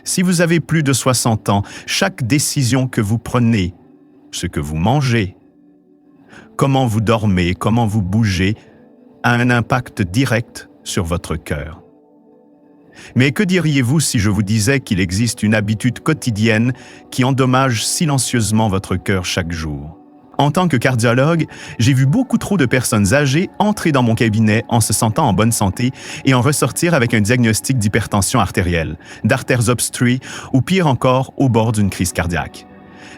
Si vous avez plus de 60 ans, chaque décision que vous prenez, ce que vous mangez, comment vous dormez, comment vous bougez, a un impact direct sur votre cœur. Mais que diriez-vous si je vous disais qu'il existe une habitude quotidienne qui endommage silencieusement votre cœur chaque jour? En tant que cardiologue, j'ai vu beaucoup trop de personnes âgées entrer dans mon cabinet en se sentant en bonne santé et en ressortir avec un diagnostic d'hypertension artérielle, d'artères obstruées ou pire encore, au bord d'une crise cardiaque.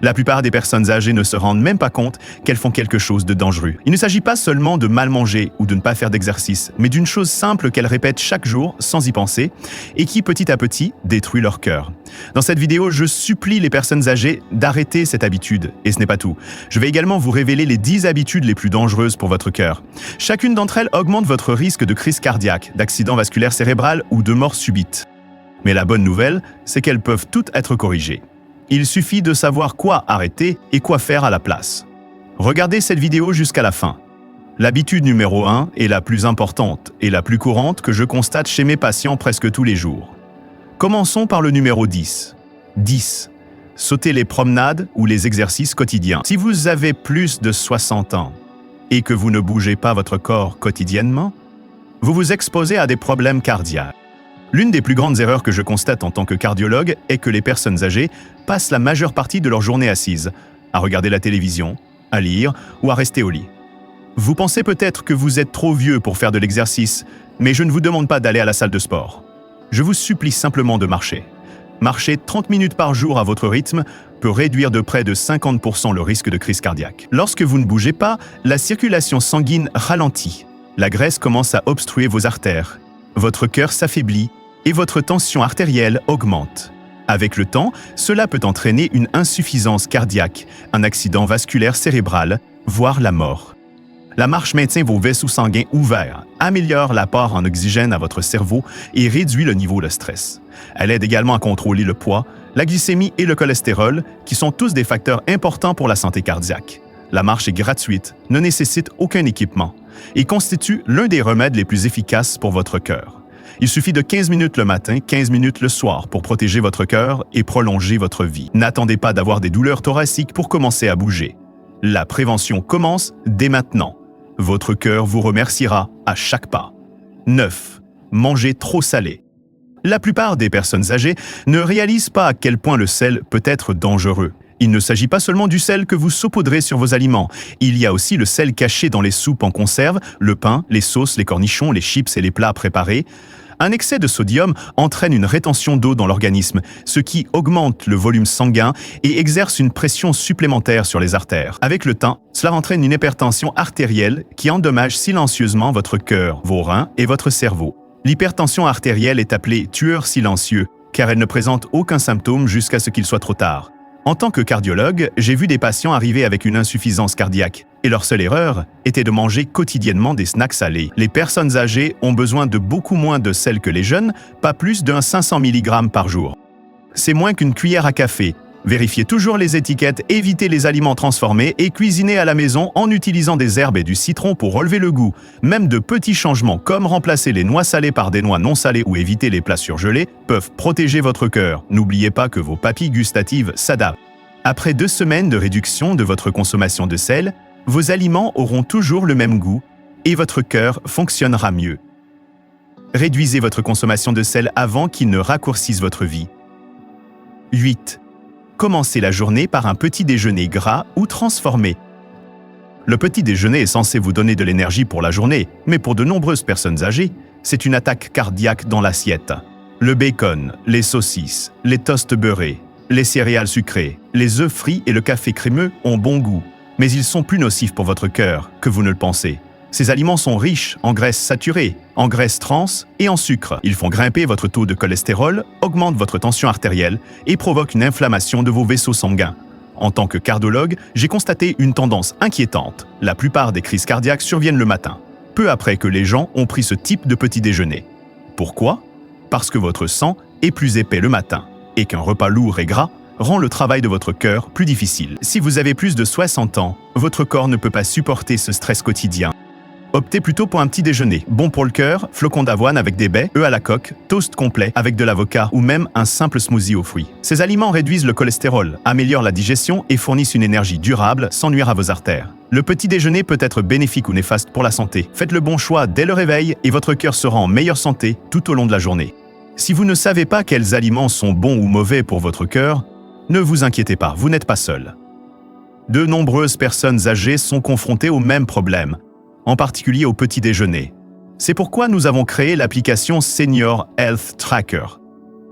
La plupart des personnes âgées ne se rendent même pas compte qu'elles font quelque chose de dangereux. Il ne s'agit pas seulement de mal manger ou de ne pas faire d'exercice, mais d'une chose simple qu'elles répètent chaque jour sans y penser et qui, petit à petit, détruit leur cœur. Dans cette vidéo, je supplie les personnes âgées d'arrêter cette habitude. Et ce n'est pas tout. Je vais également vous révéler les 10 habitudes les plus dangereuses pour votre cœur. Chacune d'entre elles augmente votre risque de crise cardiaque, d'accident vasculaire cérébral ou de mort subite. Mais la bonne nouvelle, c'est qu'elles peuvent toutes être corrigées. Il suffit de savoir quoi arrêter et quoi faire à la place. Regardez cette vidéo jusqu'à la fin. L'habitude numéro 1 est la plus importante et la plus courante que je constate chez mes patients presque tous les jours. Commençons par le numéro 10. 10. Sautez les promenades ou les exercices quotidiens. Si vous avez plus de 60 ans et que vous ne bougez pas votre corps quotidiennement, vous vous exposez à des problèmes cardiaques. L'une des plus grandes erreurs que je constate en tant que cardiologue est que les personnes âgées passent la majeure partie de leur journée assises, à regarder la télévision, à lire ou à rester au lit. Vous pensez peut-être que vous êtes trop vieux pour faire de l'exercice, mais je ne vous demande pas d'aller à la salle de sport. Je vous supplie simplement de marcher. Marcher 30 minutes par jour à votre rythme peut réduire de près de 50% le risque de crise cardiaque. Lorsque vous ne bougez pas, la circulation sanguine ralentit. La graisse commence à obstruer vos artères. Votre cœur s'affaiblit et votre tension artérielle augmente. Avec le temps, cela peut entraîner une insuffisance cardiaque, un accident vasculaire cérébral, voire la mort. La marche maintient vos vaisseaux sanguins ouverts, améliore l'apport en oxygène à votre cerveau et réduit le niveau de stress. Elle aide également à contrôler le poids, la glycémie et le cholestérol, qui sont tous des facteurs importants pour la santé cardiaque. La marche est gratuite, ne nécessite aucun équipement et constitue l'un des remèdes les plus efficaces pour votre cœur. Il suffit de 15 minutes le matin, 15 minutes le soir pour protéger votre cœur et prolonger votre vie. N'attendez pas d'avoir des douleurs thoraciques pour commencer à bouger. La prévention commence dès maintenant. Votre cœur vous remerciera à chaque pas. 9. Mangez trop salé. La plupart des personnes âgées ne réalisent pas à quel point le sel peut être dangereux. Il ne s'agit pas seulement du sel que vous saupoudrez sur vos aliments. Il y a aussi le sel caché dans les soupes en conserve, le pain, les sauces, les cornichons, les chips et les plats préparés. Un excès de sodium entraîne une rétention d'eau dans l'organisme, ce qui augmente le volume sanguin et exerce une pression supplémentaire sur les artères. Avec le temps, cela entraîne une hypertension artérielle qui endommage silencieusement votre cœur, vos reins et votre cerveau. L'hypertension artérielle est appelée tueur silencieux, car elle ne présente aucun symptôme jusqu'à ce qu'il soit trop tard. En tant que cardiologue, j'ai vu des patients arriver avec une insuffisance cardiaque, et leur seule erreur était de manger quotidiennement des snacks salés. Les personnes âgées ont besoin de beaucoup moins de sel que les jeunes, pas plus d'un 500 mg par jour. C'est moins qu'une cuillère à café. Vérifiez toujours les étiquettes, évitez les aliments transformés et cuisinez à la maison en utilisant des herbes et du citron pour relever le goût. Même de petits changements comme remplacer les noix salées par des noix non salées ou éviter les plats surgelés peuvent protéger votre cœur. N'oubliez pas que vos papilles gustatives s'adaptent. Après 2 semaines de réduction de votre consommation de sel, vos aliments auront toujours le même goût et votre cœur fonctionnera mieux. Réduisez votre consommation de sel avant qu'il ne raccourcisse votre vie. 8. Commencez la journée par un petit déjeuner gras ou transformé. Le petit déjeuner est censé vous donner de l'énergie pour la journée, mais pour de nombreuses personnes âgées, c'est une attaque cardiaque dans l'assiette. Le bacon, les saucisses, les toasts beurrés, les céréales sucrées, les œufs frits et le café crémeux ont bon goût, mais ils sont plus nocifs pour votre cœur que vous ne le pensez. Ces aliments sont riches en graisses saturées, en graisses trans et en sucre. Ils font grimper votre taux de cholestérol, augmentent votre tension artérielle et provoquent une inflammation de vos vaisseaux sanguins. En tant que cardiologue, j'ai constaté une tendance inquiétante. La plupart des crises cardiaques surviennent le matin, peu après que les gens ont pris ce type de petit déjeuner. Pourquoi? Parce que votre sang est plus épais le matin et qu'un repas lourd et gras rend le travail de votre cœur plus difficile. Si vous avez plus de 60 ans, votre corps ne peut pas supporter ce stress quotidien. Optez plutôt pour un petit déjeuner, bon pour le cœur, flocons d'avoine avec des baies, œufs à la coque, toast complet avec de l'avocat ou même un simple smoothie aux fruits. Ces aliments réduisent le cholestérol, améliorent la digestion et fournissent une énergie durable sans nuire à vos artères. Le petit déjeuner peut être bénéfique ou néfaste pour la santé. Faites le bon choix dès le réveil et votre cœur sera en meilleure santé tout au long de la journée. Si vous ne savez pas quels aliments sont bons ou mauvais pour votre cœur, ne vous inquiétez pas, vous n'êtes pas seul. De nombreuses personnes âgées sont confrontées au même problème, en particulier au petit déjeuner. C'est pourquoi nous avons créé l'application Senior Health Tracker,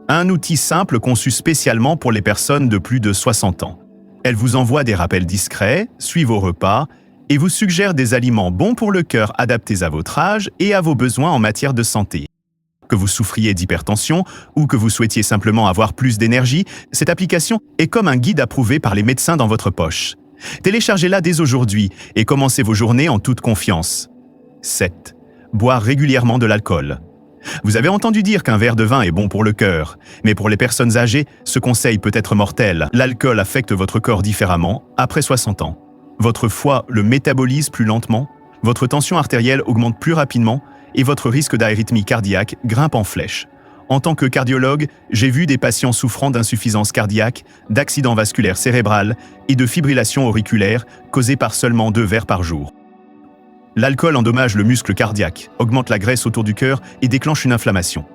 un outil simple conçu spécialement pour les personnes de plus de 60 ans. Elle vous envoie des rappels discrets, suit vos repas et vous suggère des aliments bons pour le cœur adaptés à votre âge et à vos besoins en matière de santé. Que vous souffriez d'hypertension ou que vous souhaitiez simplement avoir plus d'énergie, cette application est comme un guide approuvé par les médecins dans votre poche. Téléchargez-la dès aujourd'hui et commencez vos journées en toute confiance. 7. Boire régulièrement de l'alcool. Vous avez entendu dire qu'un verre de vin est bon pour le cœur, mais pour les personnes âgées, ce conseil peut être mortel. L'alcool affecte votre corps différemment après 60 ans. Votre foie le métabolise plus lentement, votre tension artérielle augmente plus rapidement et votre risque d'arythmie cardiaque grimpe en flèche. En tant que cardiologue, j'ai vu des patients souffrant d'insuffisance cardiaque, d'accident vasculaire cérébral et de fibrillation auriculaire causée par seulement 2 verres par jour. L'alcool endommage le muscle cardiaque, augmente la graisse autour du cœur et déclenche une inflammation.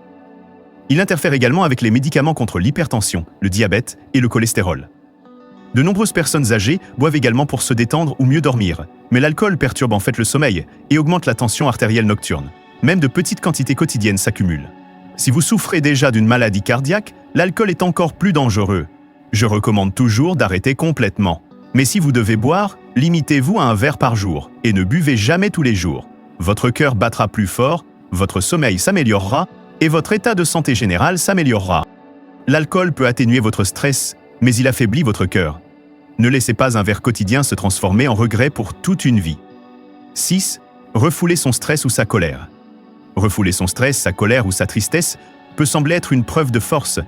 Il interfère également avec les médicaments contre l'hypertension, le diabète et le cholestérol. De nombreuses personnes âgées boivent également pour se détendre ou mieux dormir, mais l'alcool perturbe en fait le sommeil et augmente la tension artérielle nocturne. Même de petites quantités quotidiennes s'accumulent. Si vous souffrez déjà d'une maladie cardiaque, l'alcool est encore plus dangereux. Je recommande toujours d'arrêter complètement. Mais si vous devez boire, limitez-vous à un verre par jour et ne buvez jamais tous les jours. Votre cœur battra plus fort, votre sommeil s'améliorera et votre état de santé général s'améliorera. L'alcool peut atténuer votre stress, mais il affaiblit votre cœur. Ne laissez pas un verre quotidien se transformer en regret pour toute une vie. 6. Refouler son stress ou sa colère. Refouler son stress, sa colère ou sa tristesse peut sembler être une preuve de force,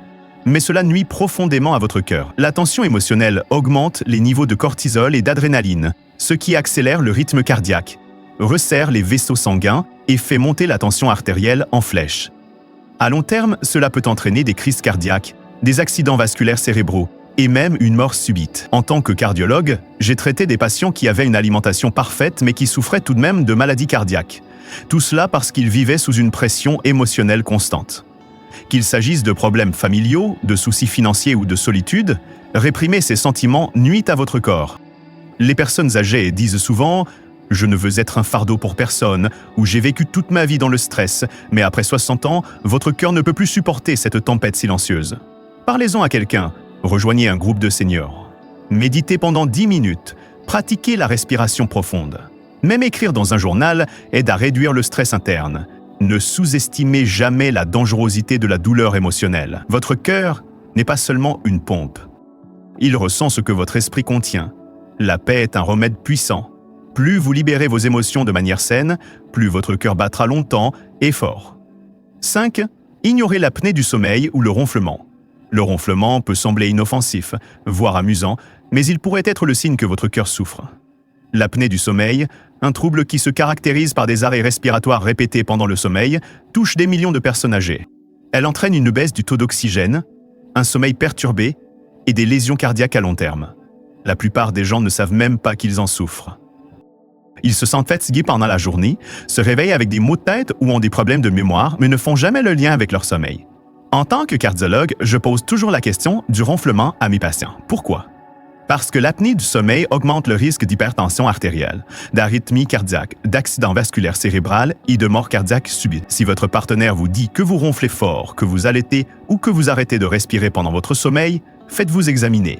mais cela nuit profondément à votre cœur. La tension émotionnelle augmente les niveaux de cortisol et d'adrénaline, ce qui accélère le rythme cardiaque, resserre les vaisseaux sanguins et fait monter la tension artérielle en flèche. À long terme, cela peut entraîner des crises cardiaques, des accidents vasculaires cérébraux et même une mort subite. En tant que cardiologue, j'ai traité des patients qui avaient une alimentation parfaite mais qui souffraient tout de même de maladies cardiaques. Tout cela parce qu'ils vivaient sous une pression émotionnelle constante. Qu'il s'agisse de problèmes familiaux, de soucis financiers ou de solitude, réprimer ces sentiments nuit à votre corps. Les personnes âgées disent souvent « Je ne veux être un fardeau pour personne » ou « J'ai vécu toute ma vie dans le stress, mais après 60 ans, votre cœur ne peut plus supporter cette tempête silencieuse. » Parlez-en à quelqu'un, rejoignez un groupe de seniors. Méditez pendant 10 minutes, pratiquez la respiration profonde. Même écrire dans un journal aide à réduire le stress interne. Ne sous-estimez jamais la dangerosité de la douleur émotionnelle. Votre cœur n'est pas seulement une pompe. Il ressent ce que votre esprit contient. La paix est un remède puissant. Plus vous libérez vos émotions de manière saine, plus votre cœur battra longtemps et fort. 5. Ignorez l'apnée du sommeil ou le ronflement. Le ronflement peut sembler inoffensif, voire amusant, mais il pourrait être le signe que votre cœur souffre. L'apnée du sommeil, un trouble qui se caractérise par des arrêts respiratoires répétés pendant le sommeil, touche des millions de personnes âgées. Elle entraîne une baisse du taux d'oxygène, un sommeil perturbé et des lésions cardiaques à long terme. La plupart des gens ne savent même pas qu'ils en souffrent. Ils se sentent fatigués pendant la journée, se réveillent avec des maux de tête ou ont des problèmes de mémoire, mais ne font jamais le lien avec leur sommeil. En tant que cardiologue, je pose toujours la question du ronflement à mes patients. Pourquoi? Parce que l'apnée du sommeil augmente le risque d'hypertension artérielle, d'arythmie cardiaque, d'accident vasculaire cérébral et de mort cardiaque subite. Si votre partenaire vous dit que vous ronflez fort, que vous halètez ou que vous arrêtez de respirer pendant votre sommeil, faites-vous examiner.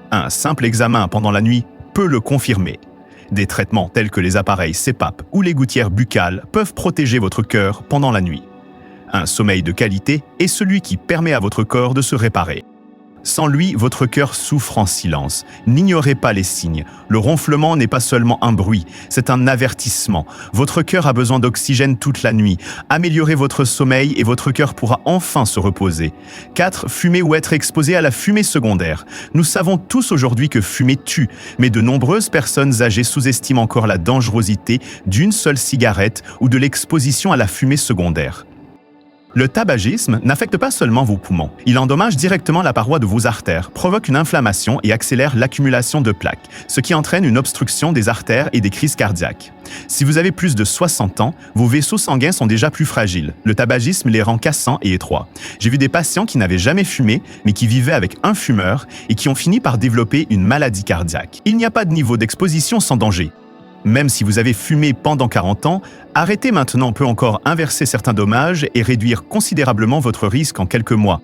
Un simple examen pendant la nuit peut le confirmer. Des traitements tels que les appareils CPAP ou les gouttières buccales peuvent protéger votre cœur pendant la nuit. Un sommeil de qualité est celui qui permet à votre corps de se réparer. Sans lui, votre cœur souffre en silence. N'ignorez pas les signes. Le ronflement n'est pas seulement un bruit, c'est un avertissement. Votre cœur a besoin d'oxygène toute la nuit. Améliorez votre sommeil et votre cœur pourra enfin se reposer. 4. Fumer ou être exposé à la fumée secondaire. Nous savons tous aujourd'hui que fumer tue, mais de nombreuses personnes âgées sous-estiment encore la dangerosité d'une seule cigarette ou de l'exposition à la fumée secondaire. Le tabagisme n'affecte pas seulement vos poumons. Il endommage directement la paroi de vos artères, provoque une inflammation et accélère l'accumulation de plaques, ce qui entraîne une obstruction des artères et des crises cardiaques. Si vous avez plus de 60 ans, vos vaisseaux sanguins sont déjà plus fragiles. Le tabagisme les rend cassants et étroits. J'ai vu des patients qui n'avaient jamais fumé, mais qui vivaient avec un fumeur et qui ont fini par développer une maladie cardiaque. Il n'y a pas de niveau d'exposition sans danger. Même si vous avez fumé pendant 40 ans, arrêter maintenant peut encore inverser certains dommages et réduire considérablement votre risque en quelques mois.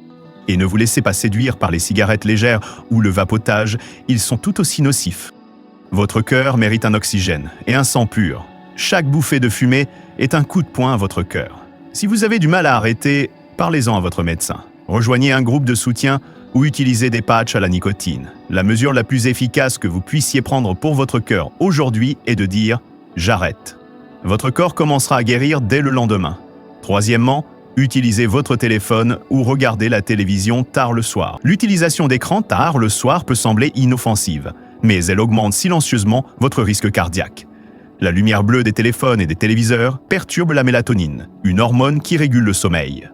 Et ne vous laissez pas séduire par les cigarettes légères ou le vapotage, ils sont tout aussi nocifs. Votre cœur mérite un oxygène et un sang pur. Chaque bouffée de fumée est un coup de poing à votre cœur. Si vous avez du mal à arrêter, parlez-en à votre médecin. Rejoignez un groupe de soutien ou utilisez des patchs à la nicotine. La mesure la plus efficace que vous puissiez prendre pour votre cœur aujourd'hui est de dire « j'arrête ». Votre corps commencera à guérir dès le lendemain. Troisièmement, utilisez votre téléphone ou regardez la télévision tard le soir. L'utilisation d'écran tard le soir peut sembler inoffensive, mais elle augmente silencieusement votre risque cardiaque. La lumière bleue des téléphones et des téléviseurs perturbe la mélatonine, une hormone qui régule le sommeil.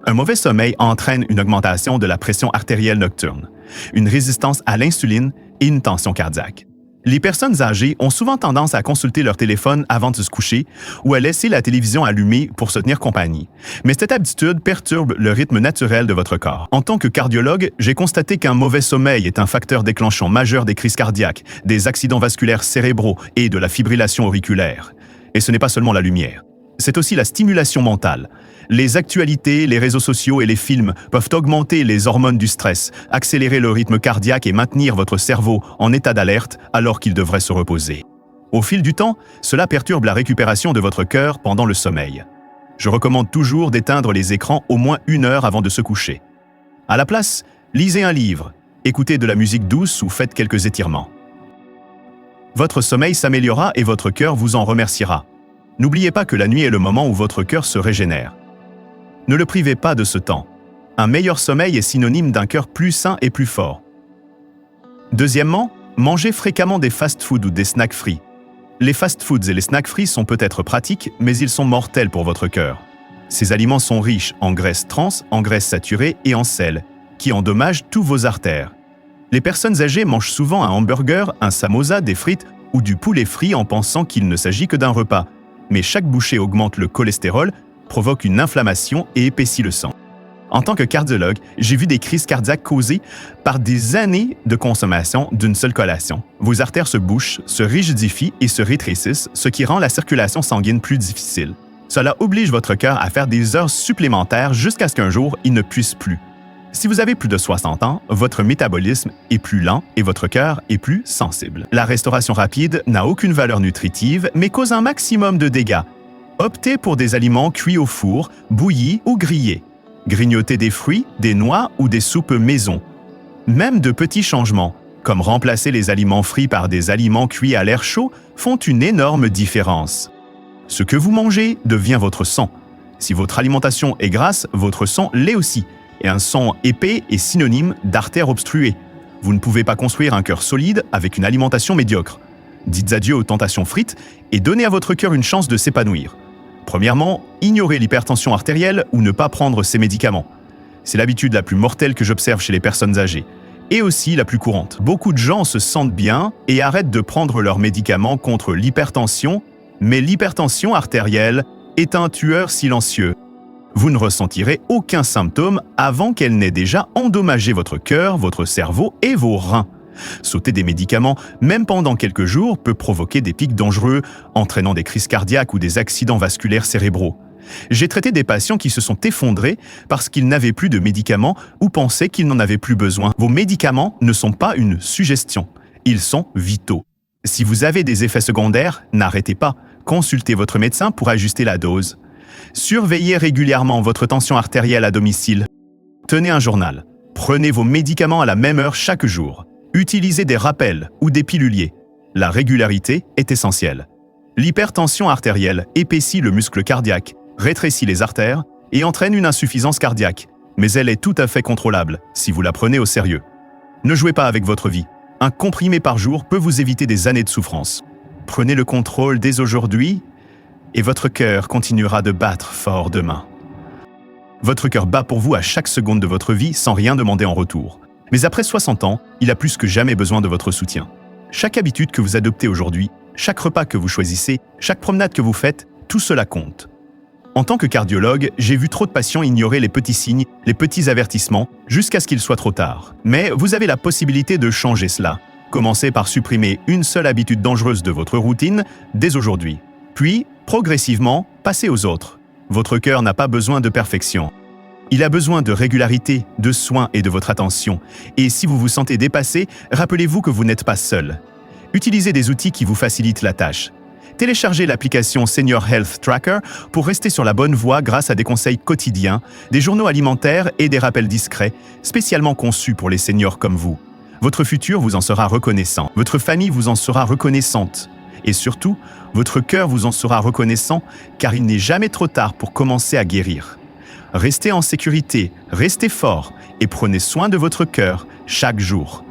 Un mauvais sommeil entraîne une augmentation de la pression artérielle nocturne, une résistance à l'insuline et une tension cardiaque. Les personnes âgées ont souvent tendance à consulter leur téléphone avant de se coucher ou à laisser la télévision allumée pour se tenir compagnie. Mais cette habitude perturbe le rythme naturel de votre corps. En tant que cardiologue, j'ai constaté qu'un mauvais sommeil est un facteur déclenchant majeur des crises cardiaques, des accidents vasculaires cérébraux et de la fibrillation auriculaire. Et ce n'est pas seulement la lumière. C'est aussi la stimulation mentale. Les actualités, les réseaux sociaux et les films peuvent augmenter les hormones du stress, accélérer le rythme cardiaque et maintenir votre cerveau en état d'alerte alors qu'il devrait se reposer. Au fil du temps, cela perturbe la récupération de votre cœur pendant le sommeil. Je recommande toujours d'éteindre les écrans au moins 1 heure avant de se coucher. À la place, lisez un livre, écoutez de la musique douce ou faites quelques étirements. Votre sommeil s'améliorera et votre cœur vous en remerciera. N'oubliez pas que la nuit est le moment où votre cœur se régénère. Ne le privez pas de ce temps. Un meilleur sommeil est synonyme d'un cœur plus sain et plus fort. Deuxièmement, mangez fréquemment des fast-foods ou des snacks frits. Les fast-foods et les snacks frits sont peut-être pratiques, mais ils sont mortels pour votre cœur. Ces aliments sont riches en graisses trans, en graisses saturées et en sel, qui endommagent tous vos artères. Les personnes âgées mangent souvent un hamburger, un samosa, des frites ou du poulet frit en pensant qu'il ne s'agit que d'un repas. Mais chaque bouchée augmente le cholestérol, provoque une inflammation et épaissit le sang. En tant que cardiologue, j'ai vu des crises cardiaques causées par des années de consommation d'une seule collation. Vos artères se bouchent, se rigidifient et se rétrécissent, ce qui rend la circulation sanguine plus difficile. Cela oblige votre cœur à faire des heures supplémentaires jusqu'à ce qu'un jour, il ne puisse plus. Si vous avez plus de 60 ans, votre métabolisme est plus lent et votre cœur est plus sensible. La restauration rapide n'a aucune valeur nutritive, mais cause un maximum de dégâts. Optez pour des aliments cuits au four, bouillis ou grillés. Grignotez des fruits, des noix ou des soupes maison. Même de petits changements, comme remplacer les aliments frits par des aliments cuits à l'air chaud, font une énorme différence. Ce que vous mangez devient votre sang. Si votre alimentation est grasse, votre sang l'est aussi. Et un sang épais est synonyme d'artère obstruée. Vous ne pouvez pas construire un cœur solide avec une alimentation médiocre. Dites adieu aux tentations frites et donnez à votre cœur une chance de s'épanouir. Premièrement, ignorez l'hypertension artérielle ou ne pas prendre ces médicaments. C'est l'habitude la plus mortelle que j'observe chez les personnes âgées. Et aussi la plus courante. Beaucoup de gens se sentent bien et arrêtent de prendre leurs médicaments contre l'hypertension, mais l'hypertension artérielle est un tueur silencieux. Vous ne ressentirez aucun symptôme avant qu'elle n'ait déjà endommagé votre cœur, votre cerveau et vos reins. Sauter des médicaments, même pendant quelques jours, peut provoquer des pics dangereux, entraînant des crises cardiaques ou des accidents vasculaires cérébraux. J'ai traité des patients qui se sont effondrés parce qu'ils n'avaient plus de médicaments ou pensaient qu'ils n'en avaient plus besoin. Vos médicaments ne sont pas une suggestion, ils sont vitaux. Si vous avez des effets secondaires, n'arrêtez pas. Consultez votre médecin pour ajuster la dose. Surveillez régulièrement votre tension artérielle à domicile. Tenez un journal. Prenez vos médicaments à la même heure chaque jour. Utilisez des rappels ou des piluliers. La régularité est essentielle. L'hypertension artérielle épaissit le muscle cardiaque, rétrécit les artères et entraîne une insuffisance cardiaque. Mais elle est tout à fait contrôlable si vous la prenez au sérieux. Ne jouez pas avec votre vie. Un comprimé par jour peut vous éviter des années de souffrance. Prenez le contrôle dès aujourd'hui et votre cœur continuera de battre fort demain. Votre cœur bat pour vous à chaque seconde de votre vie sans rien demander en retour. Mais après 60 ans, il a plus que jamais besoin de votre soutien. Chaque habitude que vous adoptez aujourd'hui, chaque repas que vous choisissez, chaque promenade que vous faites, tout cela compte. En tant que cardiologue, j'ai vu trop de patients ignorer les petits signes, les petits avertissements, jusqu'à ce qu'il soit trop tard. Mais vous avez la possibilité de changer cela. Commencez par supprimer une seule habitude dangereuse de votre routine dès aujourd'hui. Puis, progressivement, passez aux autres. Votre cœur n'a pas besoin de perfection. Il a besoin de régularité, de soins et de votre attention. Et si vous vous sentez dépassé, rappelez-vous que vous n'êtes pas seul. Utilisez des outils qui vous facilitent la tâche. Téléchargez l'application Senior Health Tracker pour rester sur la bonne voie grâce à des conseils quotidiens, des journaux alimentaires et des rappels discrets, spécialement conçus pour les seniors comme vous. Votre futur vous en sera reconnaissant, votre famille vous en sera reconnaissante. Et surtout, votre cœur vous en sera reconnaissant car il n'est jamais trop tard pour commencer à guérir. Restez en sécurité, restez fort et prenez soin de votre cœur chaque jour.